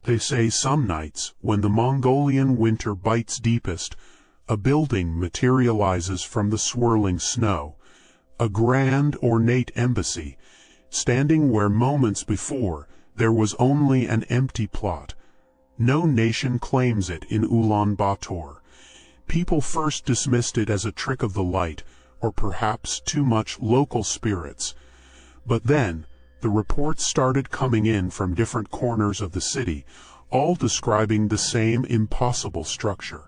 They say some nights, when the Mongolian winter bites deepest, a building materializes from the swirling snow, a grand, ornate embassy, standing where moments before there was only an empty plot. No nation claims it in Ulaanbaatar. People first dismissed it as a trick of the light, or perhaps too much local spirits. But then, the reports started coming in from different corners of the city, all describing the same impossible structure.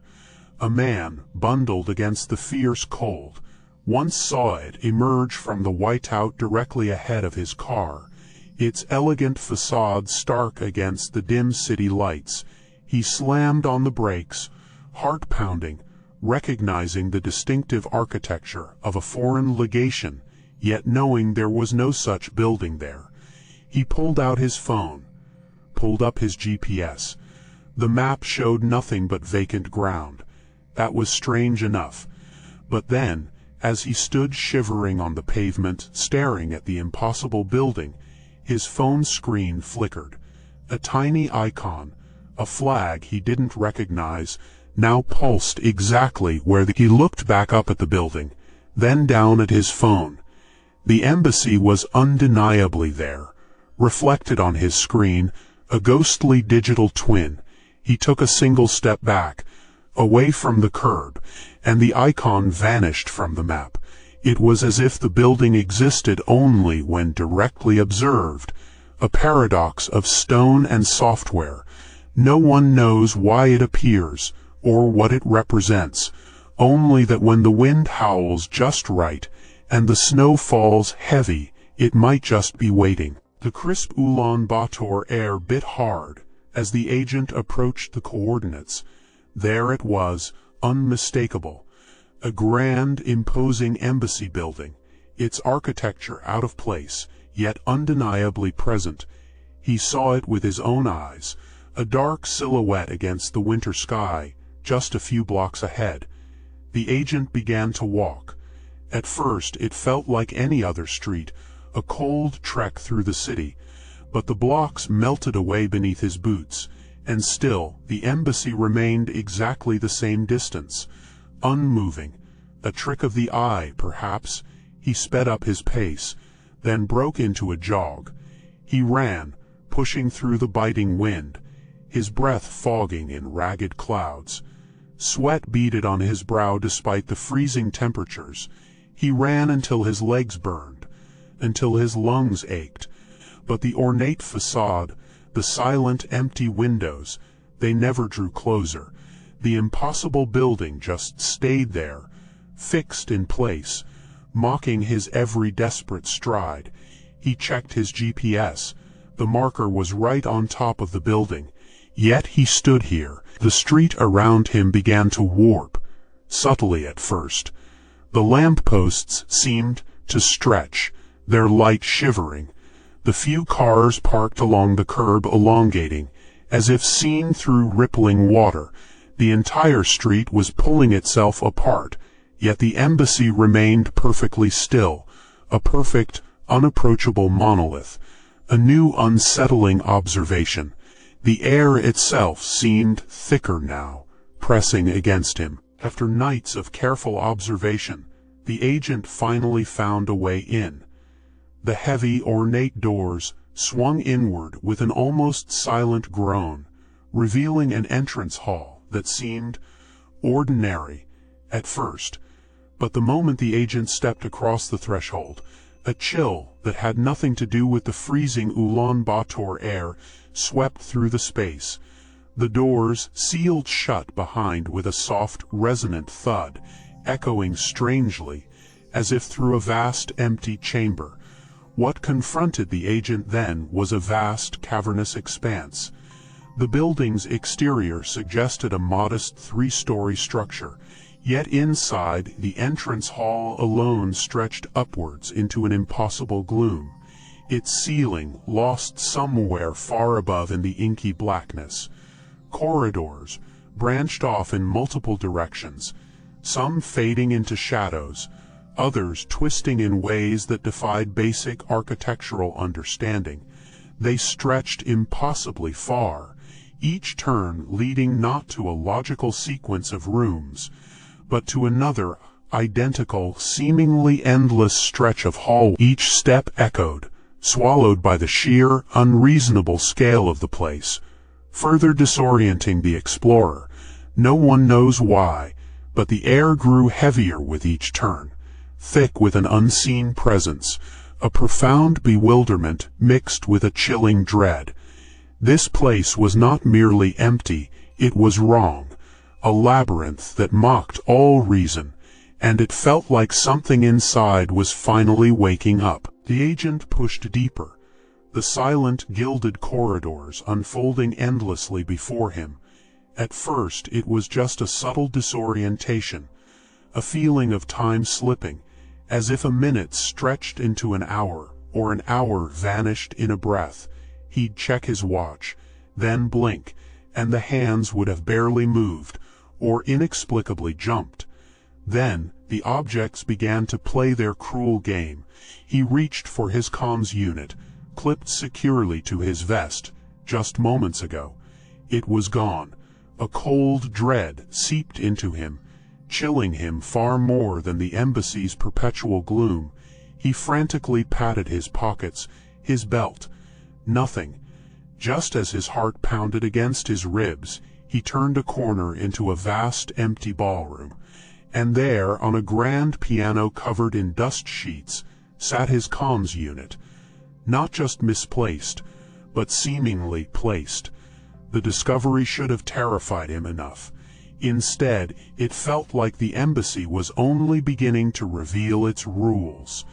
A man, bundled against the fierce cold, once saw it emerge from the whiteout directly ahead of his car, its elegant facade stark against the dim city lights. He slammed on the brakes, heart pounding, recognizing the distinctive architecture of a foreign legation, yet knowing there was no such building there. He pulled out his phone, pulled up his GPS. The map showed nothing but vacant ground. That was strange enough. But then, as he stood shivering on the pavement, staring at the impossible building, his phone screen flickered. A tiny icon, a flag he didn't recognize, now pulsed exactly where he looked back up at the building, then down at his phone. The embassy was undeniably there, reflected on his screen, a ghostly digital twin. He took a single step back, away from the curb, and the icon vanished from the map. It was as if the building existed only when directly observed, a paradox of stone and software. No one knows why it appears, or what it represents, only that when the wind howls just right, and the snow falls heavy, it might just be waiting. The crisp Ulaanbaatar air bit hard as the agent approached the coordinates. There it was, unmistakable. A grand, imposing embassy building, its architecture out of place, yet undeniably present. He saw it with his own eyes, a dark silhouette against the winter sky, just a few blocks ahead. The agent began to walk. At first it felt like any other street, a cold trek through the city, but the blocks melted away beneath his boots, and still the embassy remained exactly the same distance, unmoving. A trick of the eye, perhaps. He sped up his pace, then broke into a jog. He ran, pushing through the biting wind, his breath fogging in ragged clouds. Sweat beaded on his brow despite the freezing temperatures. He ran until his legs burned, until his lungs ached. But the ornate facade, the silent, empty windows, they never drew closer. The impossible building just stayed there, fixed in place, mocking his every desperate stride. He checked his GPS. The marker was right on top of the building. Yet he stood here. The street around him began to warp, subtly at first. The lampposts seemed to stretch, their light shivering. The few cars parked along the curb elongating, as if seen through rippling water. The entire street was pulling itself apart, yet the embassy remained perfectly still, a perfect, unapproachable monolith. A new unsettling observation. The air itself seemed thicker now, pressing against him. After nights of careful observation, the agent finally found a way in. The heavy, ornate doors swung inward with an almost silent groan, revealing an entrance hall that seemed ordinary at first. But the moment the agent stepped across the threshold, a chill that had nothing to do with the freezing Ulaanbaatar air swept through the space. The doors sealed shut behind with a soft, resonant thud, echoing strangely, as if through a vast, empty chamber. What confronted the agent then was a vast, cavernous expanse. The building's exterior suggested a modest three-story structure, yet inside, the entrance hall alone stretched upwards into an impossible gloom, its ceiling lost somewhere far above in the inky blackness. Corridors branched off in multiple directions, some fading into shadows, others twisting in ways that defied basic architectural understanding. They stretched impossibly far, each turn leading not to a logical sequence of rooms, but to another identical, seemingly endless stretch of hall. Each step echoed, swallowed by the sheer, unreasonable scale of the place, further disorienting the explorer. No one knows why, but the air grew heavier with each turn, thick with an unseen presence, a profound bewilderment mixed with a chilling dread. This place was not merely empty, it was wrong, a labyrinth that mocked all reason, and it felt like something inside was finally waking up. The agent pushed deeper, the silent, gilded corridors unfolding endlessly before him. At first it was just a subtle disorientation, a feeling of time slipping, as if a minute stretched into an hour, or an hour vanished in a breath. He'd check his watch, then blink, and the hands would have barely moved, or inexplicably jumped. Then, the objects began to play their cruel game. He reached for his comms unit, clipped securely to his vest, just moments ago. It was gone. A cold dread seeped into him, chilling him far more than the embassy's perpetual gloom. He frantically patted his pockets, his belt. Nothing. Just as his heart pounded against his ribs, he turned a corner into a vast empty ballroom. And there, on a grand piano covered in dust sheets, sat his comms unit. Not just misplaced, but seemingly placed. The discovery should have terrified him enough. Instead, it felt like the embassy was only beginning to reveal its rules.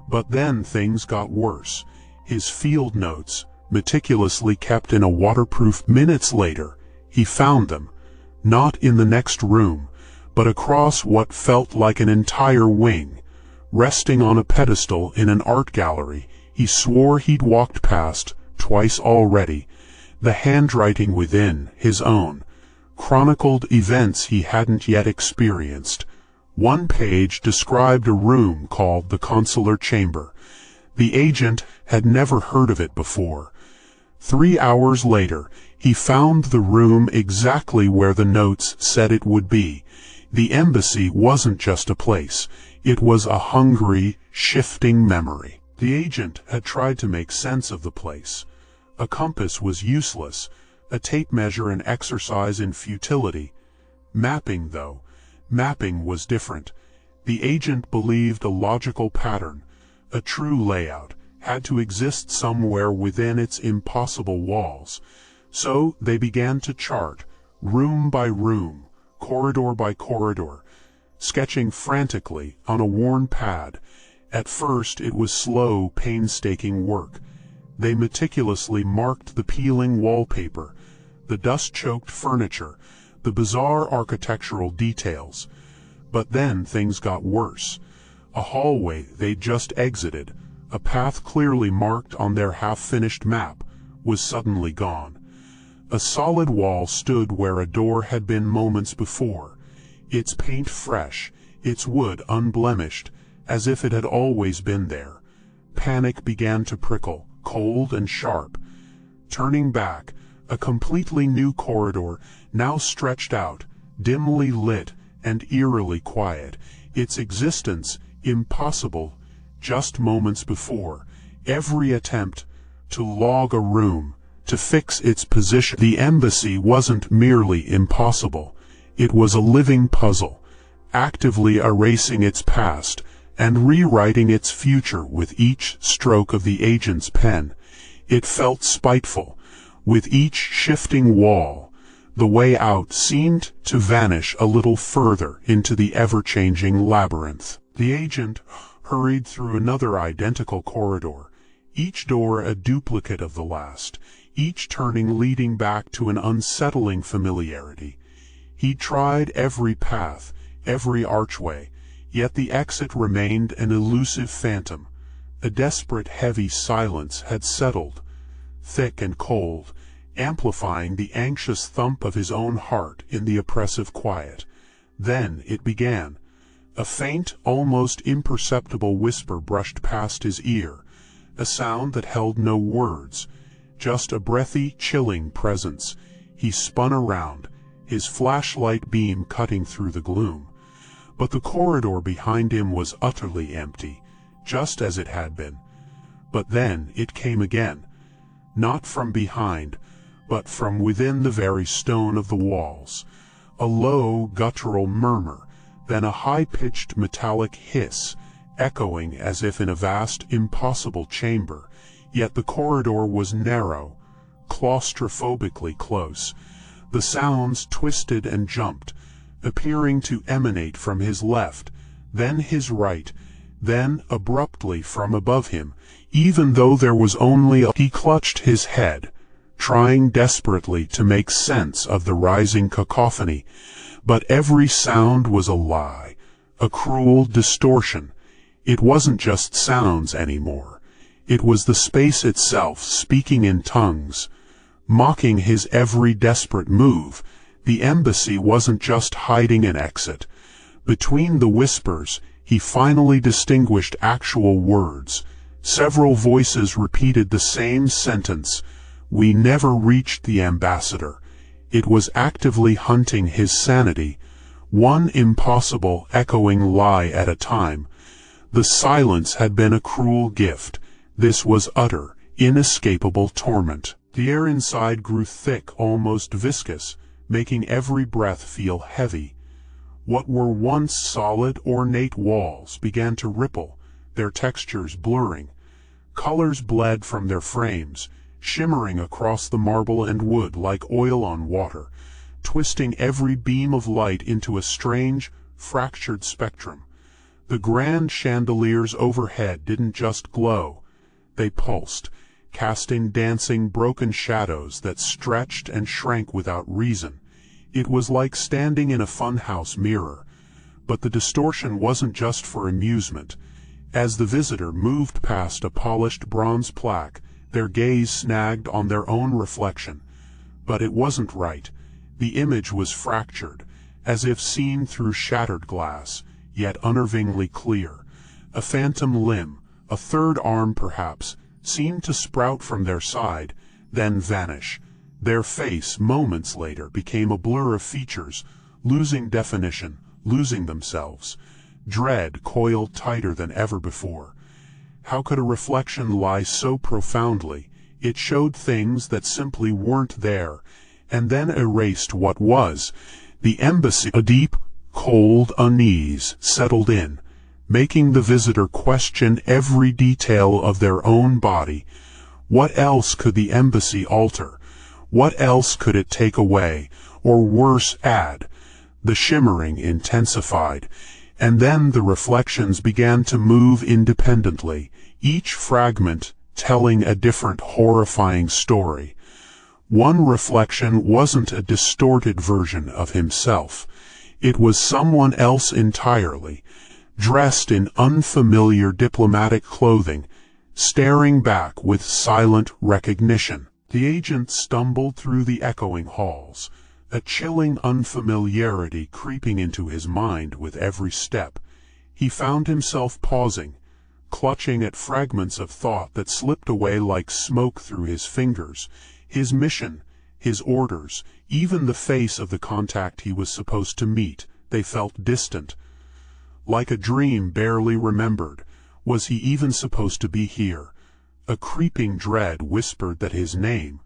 But then things got worse. His field notes, meticulously kept in a waterproof. Minutes later, he found them, not in the next room, but across what felt like an entire wing, resting on a pedestal in an art gallery he swore he'd walked past twice already. The handwriting within, his own, chronicled events he hadn't yet experienced. One page described a room called the consular chamber. The agent had never heard of it before. 3 hours later, he found the room exactly where the notes said it would be. The embassy wasn't just a place, it was a hungry, shifting memory. The agent had tried to make sense of the place. A compass was useless, a tape measure an exercise in futility. Mapping, though, mapping was different. The agent believed a logical pattern, a true layout, had to exist somewhere within its impossible walls. So they began to chart, room by room, corridor by corridor, sketching frantically on a worn pad. At first it was slow, painstaking work. They meticulously marked the peeling wallpaper, the dust-choked furniture, the bizarre architectural details. But then things got worse. A hallway they'd just exited, a path clearly marked on their half-finished map, was suddenly gone. A solid wall stood where a door had been moments before, its paint fresh, its wood unblemished, as if it had always been there. Panic began to prickle, cold and sharp. Turning back, a completely new corridor now stretched out, dimly lit and eerily quiet, its existence impossible. Just moments before, every attempt to log a room, to fix its position. The embassy wasn't merely impossible, it was a living puzzle, actively erasing its past and rewriting its future with each stroke of the agent's pen. It felt spiteful. With each shifting wall, the way out seemed to vanish a little further into the ever-changing labyrinth. The agent hurried through another identical corridor, each door a duplicate of the last, each turning leading back to an unsettling familiarity. He tried every path, every archway, yet the exit remained an elusive phantom. A desperate heavy silence had settled, thick and cold, amplifying the anxious thump of his own heart in the oppressive quiet. Then it began. A faint, almost imperceptible whisper brushed past his ear, a sound that held no words, just a breathy, chilling presence. He spun around, his flashlight beam cutting through the gloom. But the corridor behind him was utterly empty, just as it had been. But then it came again, not from behind, but from within the very stone of the walls. A low, guttural murmur, then a high-pitched metallic hiss, echoing as if in a vast, impossible chamber. Yet the corridor was narrow, claustrophobically close. The sounds twisted and jumped, appearing to emanate from his left, then his right, then abruptly from above him, even though there was only a... He clutched his head, trying desperately to make sense of the rising cacophony, but every sound was a lie, a cruel distortion. It wasn't just sounds anymore. It was the space itself speaking in tongues, mocking his every desperate move. The embassy wasn't just hiding an exit. Between the whispers, he finally distinguished actual words. Several voices repeated the same sentence. "We never reached the ambassador." It was actively hunting his sanity, one impossible, echoing lie at a time. The silence had been a cruel gift. This was utter, inescapable torment. The air inside grew thick, almost viscous, making every breath feel heavy. What were once solid, ornate walls began to ripple, their textures blurring. Colors bled from their frames, shimmering across the marble and wood like oil on water, twisting every beam of light into a strange, fractured spectrum. The grand chandeliers overhead didn't just glow, they pulsed, casting dancing, broken shadows that stretched and shrank without reason. It was like standing in a funhouse mirror. But the distortion wasn't just for amusement. As the visitor moved past a polished bronze plaque, their gaze snagged on their own reflection. But it wasn't right. The image was fractured, as if seen through shattered glass, yet unnervingly clear. A phantom limb, a third arm perhaps, seemed to sprout from their side, then vanish. Their face, moments later, became a blur of features, losing definition, losing themselves. Dread coiled tighter than ever before. How could a reflection lie so profoundly? It showed things that simply weren't there, and then erased what was. The embassy. A deep, cold unease settled in, making the visitor question every detail of their own body. What else could the embassy alter? What else could it take away, or worse, add? The shimmering intensified, and then the reflections began to move independently, each fragment telling a different horrifying story. One reflection wasn't a distorted version of himself. It was someone else entirely, dressed in unfamiliar diplomatic clothing, staring back with silent recognition. The agent stumbled through the echoing halls, a chilling unfamiliarity creeping into his mind with every step. He found himself pausing, clutching at fragments of thought that slipped away like smoke through his fingers. His mission, his orders, even the face of the contact he was supposed to meet, they felt distant. Like a dream barely remembered. Was he even supposed to be here? A creeping dread whispered that his name,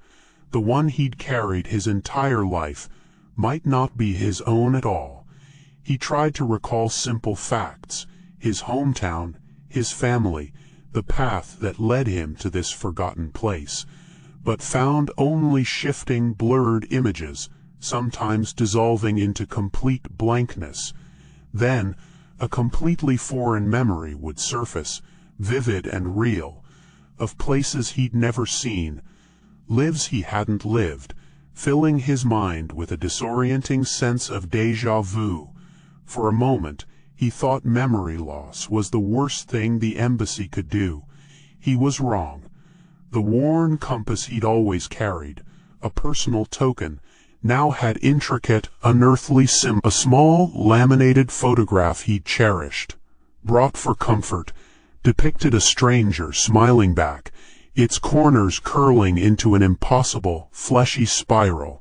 the one he'd carried his entire life, might not be his own at all. He tried to recall simple facts, his hometown, his family, the path that led him to this forgotten place, but found only shifting, blurred images, sometimes dissolving into complete blankness. Then, a completely foreign memory would surface, vivid and real, of places he'd never seen, lives he hadn't lived, filling his mind with a disorienting sense of déjà vu. For a moment, he thought memory loss was the worst thing the embassy could do. He was wrong. The worn compass he'd always carried, a personal token, now had intricate, unearthly a small, laminated photograph he'd cherished, brought for comfort, depicted a stranger smiling back, its corners curling into an impossible, fleshy spiral.